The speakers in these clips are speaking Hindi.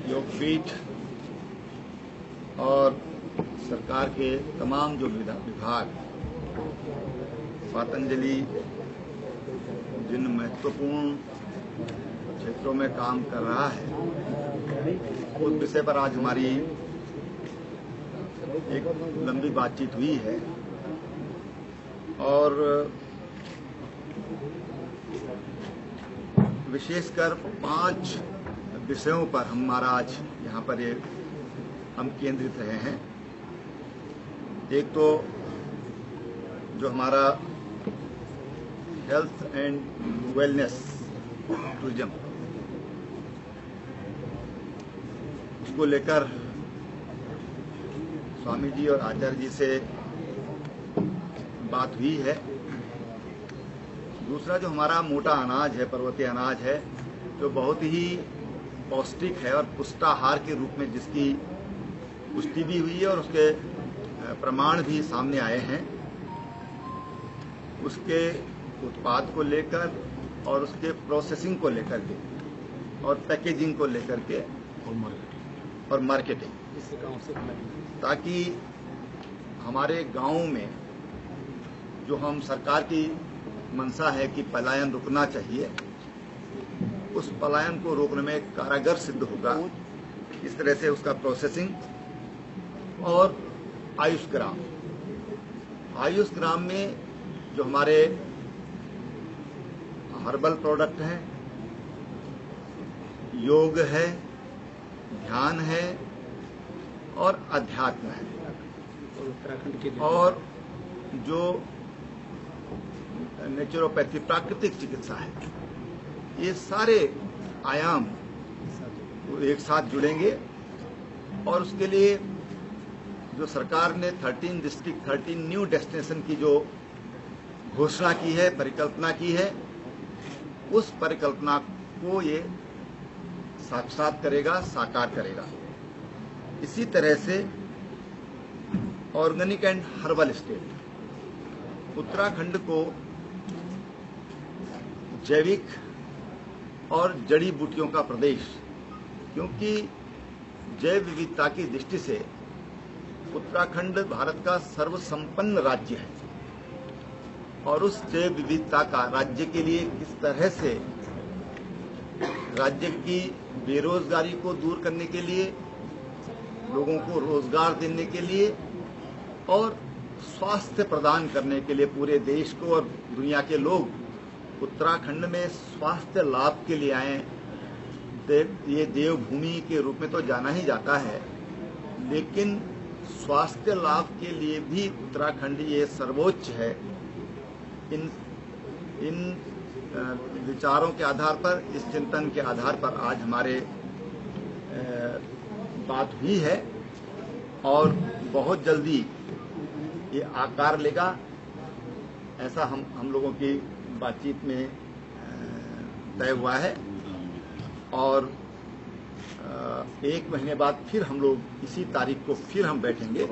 योगपीठ और सरकार के तमाम जो विभाग पतंजलि जिन महत्वपूर्ण क्षेत्रों में काम कर रहा है उस विषय पर आज हमारी एक लंबी बातचीत हुई है और विशेषकर 5 विषयों पर हमारा आज यहाँ पर हम केंद्रित रहे हैं। एक तो जो हमारा हेल्थ एंड वेलनेस टूरिज्म, उसको लेकर स्वामी जी और आचार्य जी से बात हुई है। दूसरा जो हमारा मोटा अनाज है, पर्वतीय अनाज है, जो बहुत ही पौष्टिक है और पुष्टाहार के रूप में जिसकी पुष्टि भी हुई है और उसके प्रमाण भी सामने आए हैं, उसके उत्पाद को लेकर और उसके प्रोसेसिंग को लेकर के और पैकेजिंग को लेकर के और मार्केटिंग, ताकि हमारे गांव में जो हम सरकार की मंशा है कि पलायन रुकना चाहिए, उस पलायन को रोकने में कारगर सिद्ध होगा। इस तरह से उसका प्रोसेसिंग और आयुष ग्राम में जो हमारे हर्बल प्रोडक्ट हैं, योग है, ध्यान है और अध्यात्म है, और जो नेचुरोपैथी प्राकृतिक चिकित्सा है, ये सारे आयाम एक साथ जुड़ेंगे। और उसके लिए जो सरकार ने 13 डिस्ट्रिक्ट 13 न्यू डेस्टिनेशन की जो घोषणा की है, परिकल्पना की है, उस परिकल्पना को ये साक्षात करेगा, साकार करेगा। इसी तरह से organic and herbal state, Uttarakhand को जैविक और जड़ी बूटियों का प्रदेश, क्योंकि जैव विविधता की दृष्टि से उत्तराखंड भारत का सर्वसंपन्न राज्य है और उस जैव विविधता का राज्य के लिए किस तरह से राज्य की बेरोजगारी को दूर करने के लिए, लोगों को रोजगार देने के लिए और स्वास्थ्य प्रदान करने के लिए पूरे देश को और दुनिया के लोग उत्तराखंड में स्वास्थ्य लाभ के लिए आए। ये देवभूमि के रूप में तो जाना ही जाता है, लेकिन स्वास्थ्य लाभ के लिए भी उत्तराखंड ये सर्वोच्च है। इन विचारों के आधार पर, इस चिंतन के आधार पर आज हमारे बात हुई है और बहुत जल्दी ये आकार लेगा, ऐसा हम लोगों की बातचीत में तय हुआ है। और 1 महीने बाद फिर हम लोग इसी तारीख को फिर हम बैठेंगे,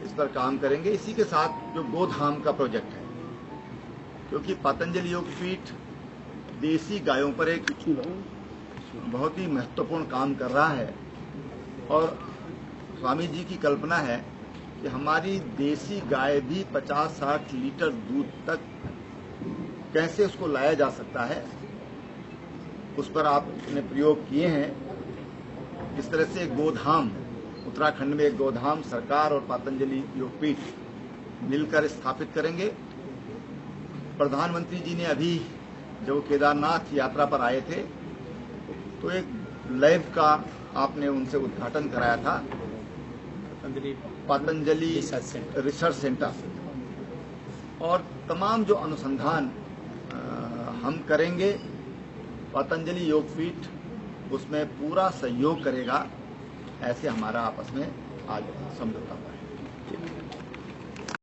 इस पर काम करेंगे। इसी के साथ जो गोधाम का प्रोजेक्ट है, क्योंकि पतंजलि योगपीठ देसी गायों पर एक बहुत ही महत्वपूर्ण काम कर रहा है और स्वामी जी की कल्पना है कि हमारी देसी गाय भी 50-60 लीटर दूध तक कैसे उसको लाया जा सकता है, उस पर आपने प्रयोग किए हैं। इस तरह से गोधाम, उत्तराखंड में एक गोधाम सरकार और पतंजलि योगपीठ मिलकर स्थापित करेंगे। प्रधानमंत्री जी ने अभी जब केदारनाथ यात्रा पर आए थे तो एक लैब का आपने उनसे उद्घाटन कराया था, पतंजलि रिसर्च सेंटर, और तमाम जो अनुसंधान हम करेंगे, पतंजलि योगपीठ उसमें पूरा सहयोग करेगा। ऐसे हमारा आपस में आज समझौता हुआ है।